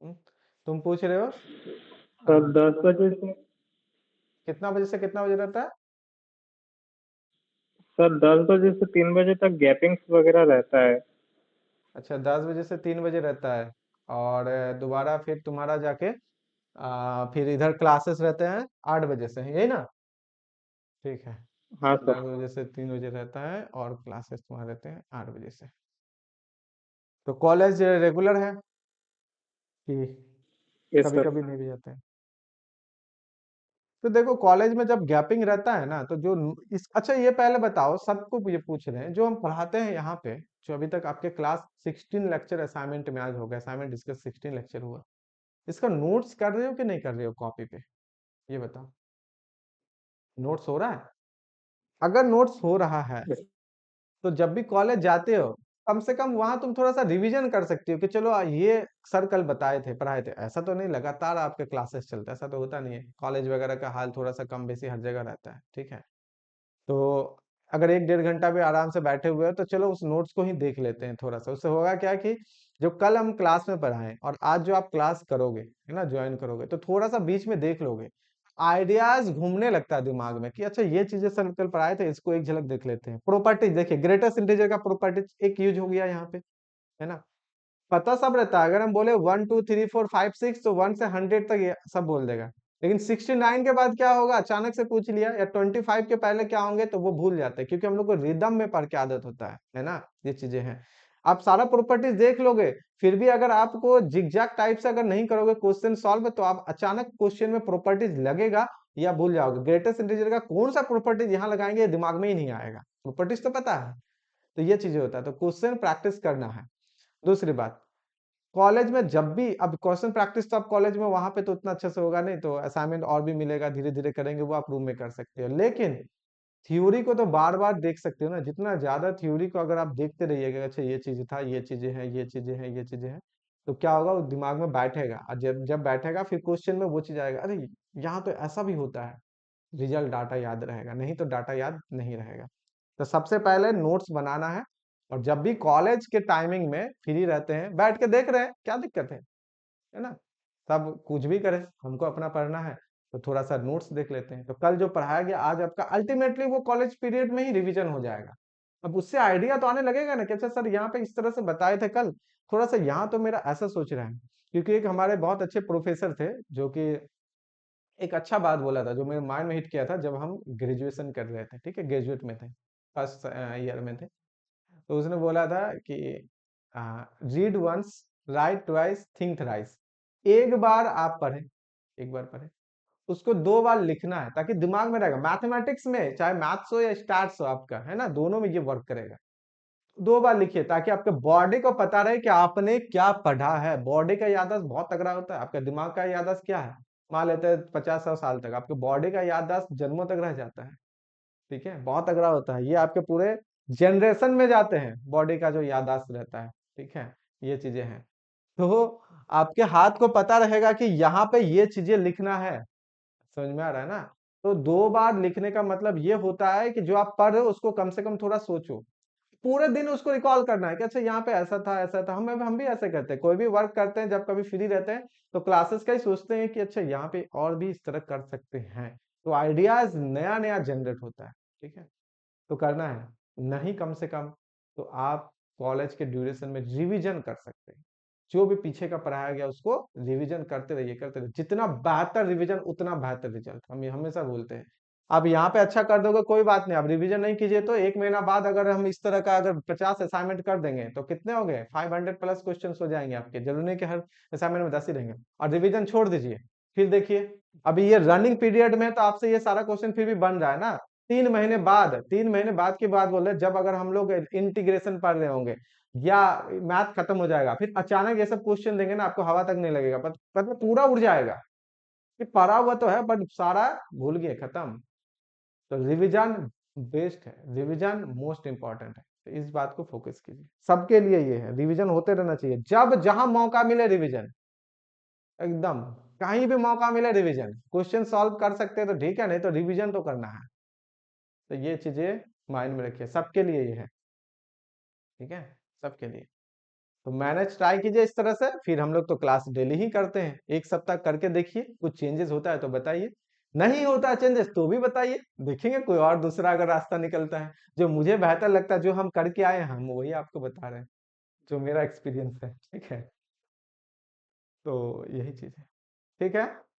हम्म, तुम पूछ रहे हो सर आ, 10 बजे से। कितना बजे से कितना बजे रहता है? सर 10 बजे से 3 बजे तक गैपिंग्स वगैरह रहता है। अच्छा, 10 बजे से 3 बजे रहता है। और दोबारा फिर तुम्हारा जाके फिर इधर क्लासेस रहते हैं 8 बजे से, यही ना? ठीक है। हाँ दस सर। बजे से 3 बजे रहता है और क्लासेस तुम्हारे रहते हैं 8 बजे से। तो कॉलेज रेगुलर है कि यस कभी सर। कभी नहीं भी जाते हैं? तो देखो, कॉलेज में जब गैपिंग रहता है ना, तो जो इस अच्छा, ये पहले बताओ, सबको ये पूछ रहे हैं जो हम पढ़ाते हैं यहाँ पे, जो अभी तक आपके क्लास 16 लेक्चर असाइनमेंट में आज हो गया, असाइनमेंट डिस्कस 16 लेक्चर हुआ, इसका नोट्स कर रहे हो कि नहीं कर रहे हो कॉपी पे? ये बताओ। नोट्स हो रहा है? अगर नोट्स हो रहा है, तो जब भी कॉलेज जाते हो, कम से कम वहां तुम थोड़ा सा रिवीजन कर सकती हो कि चलो ये सर कल बताए थे, पढ़ाए थे। ऐसा तो नहीं लगातार आपके क्लासेस चलते, ऐसा तो होता नहीं है। कॉलेज वगैरह का हाल थोड़ा सा कम बेसी हर जगह रहता है, ठीक है? तो अगर 1 1.5 घंटा भी आराम से बैठे हुए हो, तो चलो उस नोट्स को ही देख लेते हैं थोड़ा सा। उससे होगा क्या कि जो कल हम क्लास में पढ़ाएं और आज जो आप क्लास करोगे, है ना, ज्वाइन करोगे, तो थोड़ा सा बीच में देख लोगे, आइडियाज घूमने लगता है दिमाग में कि अच्छा ये चीजें सर कल पढ़ाए थे, इसको एक झलक देख लेते हैं। प्रॉपर्टीज देखिए, ग्रेटेस्ट इंटीजर का प्रॉपर्टीज एक यूज हो गया यहाँ पे, है ना? पता सब रहता है। अगर हम बोले 1 2 3 4 5 6, तो 1 से 100 तक ये सब बोल देगा। लेकिन 69 के बाद क्या होगा, अचानक से पूछ लिया, या 25 के पहले क्या होंगे, तो वो भूल जाते हैं, क्योंकि हम लोग को रिदम में पढ़ के आदत होता है ना? ये चीजें हैं। आप सारा प्रॉपर्टीज देख लोगे, फिर भी अगर आपको जिगजैग टाइप से अगर नहीं करोगे क्वेश्चन सॉल्व, तो आप अचानक क्वेश्चन में प्रॉपर्टीज लगेगा या भूल जाओगे। ग्रेटेस्ट इंटीजर का कौन सा प्रॉपर्टीज यहाँ लगाएंगे, ये दिमाग में ही नहीं आएगा। प्रॉपर्टीज तो पता है। तो ये चीजें होता है, तो क्वेश्चन प्रैक्टिस करना है। दूसरी बात, कॉलेज में जब भी, अब क्वेश्चन प्रैक्टिस तो आप कॉलेज में वहां पे तो उतना अच्छे से होगा नहीं, तो असाइनमेंट और भी मिलेगा, धीरे धीरे करेंगे, वो आप रूम में कर सकते हो। लेकिन थ्योरी को तो बार बार देख सकते हो ना। जितना ज्यादा थ्योरी को अगर आप देखते रहिएगा, अच्छा ये चीज था, ये चीजें हैं, ये चीजें हैं, ये चीजें हैं, तो क्या होगा, वो दिमाग में बैठेगा। और जब जब बैठेगा, फिर क्वेश्चन में वो चीज आएगा, अरे यहाँ तो ऐसा भी होता है। रिजल्ट डाटा याद रहेगा, नहीं तो डाटा याद नहीं रहेगा। तो सबसे पहले नोट्स बनाना है। और जब भी कॉलेज के टाइमिंग में फ्री रहते हैं, बैठ के देख रहे हैं, क्या दिक्कत है ना? सब कुछ भी करें, हमको अपना पढ़ना है, तो थोड़ा सा नोट्स देख लेते हैं। तो कल जो पढ़ाया गया आज आपका अल्टीमेटली वो कॉलेज पीरियड में ही रिवीजन हो जाएगा। अब उससे आइडिया तो आने लगेगा ना कि अच्छा सर यहाँ पे इस तरह से बताए थे कल, थोड़ा सा यहाँ तो मेरा ऐसा सोच रहा है। क्योंकि एक हमारे बहुत अच्छे प्रोफेसर थे, जो कि एक अच्छा बात बोला था, जो मेरे माइंड में हिट किया था, जब हम ग्रेजुएशन कर रहे थे, ठीक है, ग्रेजुएट में थे, फर्स्ट ईयर में थे। तो उसने बोला था कि read once, write twice, think thrice. एक बार आप पढ़ें, एक बार पढ़ें, उसको 2 बार लिखना है, ताकि दिमाग में रहेगा। मैथमेटिक्स में चाहे मैथ्स हो या स्टार्स हो आपका, है ना, दोनों में ये वर्क करेगा। 2 बार लिखिए, ताकि आपके बॉडी को पता रहे कि आपने क्या पढ़ा है। बॉडी का याददाश्त बहुत तगड़ा होता है। आपके दिमाग का याददाश्त क्या है, मान लेते हैं 50 100 साल तक, आपके बॉडी का याददाश्त जन्मों तक रह जाता है। ठीक है, बहुत तगड़ा होता है ये, आपके पूरे जनरेशन में जाते हैं बॉडी का जो याददाश्त रहता है। ठीक है, ये चीजें हैं। तो आपके हाथ को पता रहेगा कि यहाँ पे ये चीजें लिखना है। समझ में आ रहा है ना? तो 2 बार लिखने का मतलब ये होता है कि जो आप पढ़ रहे हो उसको कम से कम थोड़ा सोचो। पूरे दिन उसको रिकॉल करना है कि अच्छा यहाँ पे ऐसा था, ऐसा था। हम भी ऐसे करते हैं, कोई भी वर्क करते हैं जब कभी फ्री रहते हैं, तो क्लासेस का ही सोचते हैं कि अच्छा यहाँ पे और भी इस तरह कर सकते हैं। तो आइडियाज नया नया जनरेट होता है। ठीक है, तो करना है, नहीं कम से कम, तो आप कॉलेज के ड्यूरेशन में रिवीजन कर सकते हैं। जो भी पीछे का पढ़ाया गया उसको रिवीजन करते रहिए, करते रहिए। जितना बेहतर रिवीजन उतना बेहतर रिजल्ट, हम ये हमेशा बोलते हैं। आप यहाँ पे अच्छा कर दोगे कोई बात नहीं, आप रिवीजन नहीं कीजिए तो 1 महीना बाद अगर हम इस तरह का अगर 50 असाइनमेंट कर देंगे, तो कितने हो गए, 500 प्लस क्वेश्चन हो जाएंगे आपके। जरूरी नहीं कि हर असाइनमेंट में 10 ही रहेंगे। और रिवीजन छोड़ दीजिए, फिर देखिए, अभी ये रनिंग पीरियड में तो आपसे ये सारा क्वेश्चन फिर भी बन रहा है ना। 3 महीने बाद, 3 महीने बाद की बात बोल रहे हैं, जब अगर हम लोग इंटीग्रेशन पढ़ रहे होंगे या मैथ खत्म हो जाएगा, फिर अचानक ये सब क्वेश्चन देंगे ना, आपको हवा तक नहीं लगेगा, पर पूरा उड़ जाएगा कि पढ़ा हुआ तो है बट सारा भूल गए, खत्म। तो रिवीजन बेस्ट है, रिवीजन मोस्ट इंपॉर्टेंट है। तो इस बात को फोकस कीजिए, सबके लिए ये है, रिवीजन होते रहना चाहिए। जब जहां मौका मिले रिवीजन, एकदम कहीं भी मौका मिले रिवीजन। क्वेश्चन सॉल्व कर सकते हैं तो ठीक है, नहीं तो रिवीजन तो करना है। तो ये चीजें माइंड में रखिए, सबके लिए ये है। ठीक है, सबके लिए। तो मैनेज ट्राई कीजिए इस तरह से, फिर हम लोग तो क्लास डेली ही करते हैं, एक सप्ताह करके देखिए, कुछ चेंजेस होता है तो बताइए, नहीं होता है चेंजेस तो भी बताइए, देखेंगे कोई और दूसरा अगर रास्ता निकलता है। जो मुझे बेहतर लगता है, जो हम करके आए हैं, हम वही आपको बता रहे हैं, जो मेरा एक्सपीरियंस है, ठीक है। तो यही चीज है, ठीक है।